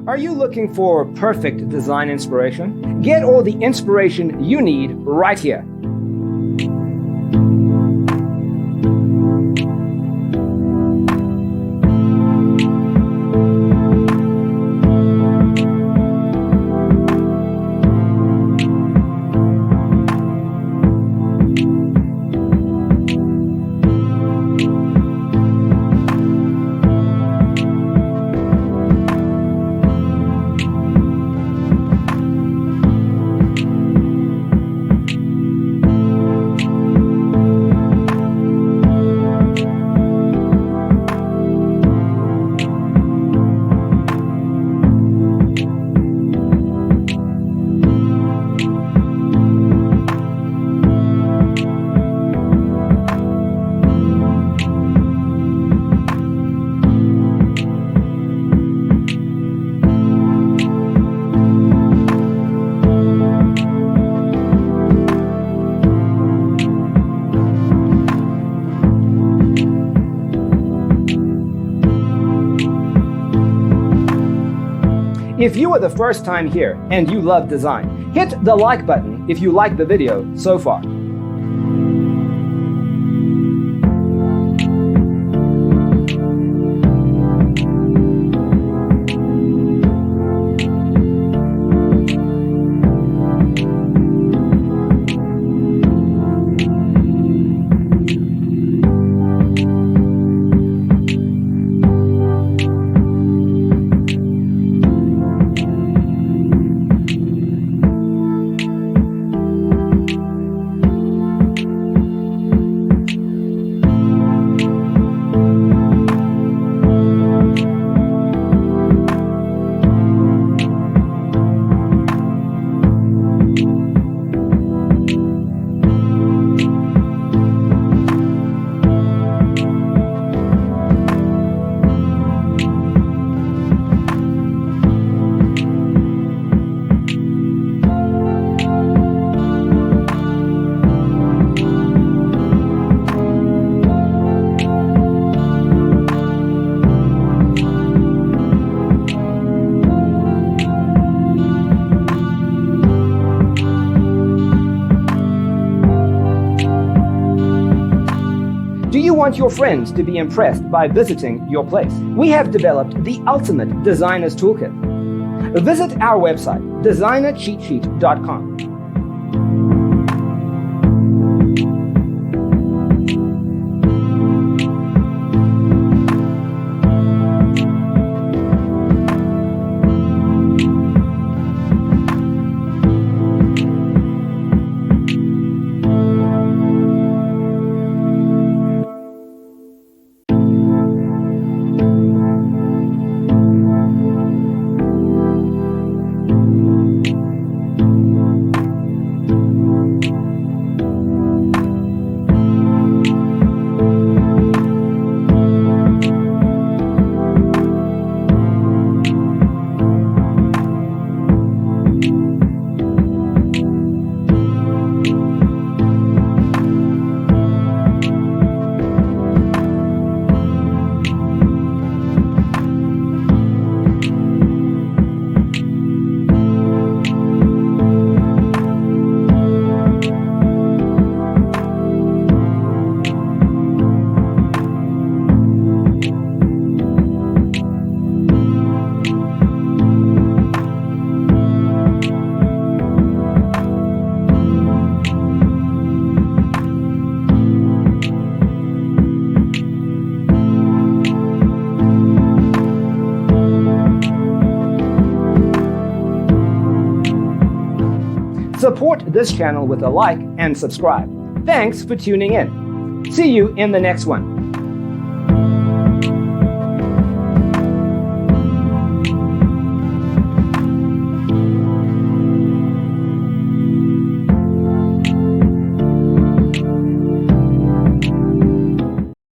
Are you looking for perfect design inspiration? Get all the inspiration you need right here. If you are the first time here and you love design, hit the like button if you like the video so far. Do you want your friends to be impressed by visiting your place? We have developed the ultimate designer's toolkit. Visit our website, designercheatsheet.com. Support this channel with a like and subscribe. Thanks for tuning in. See you in the next one.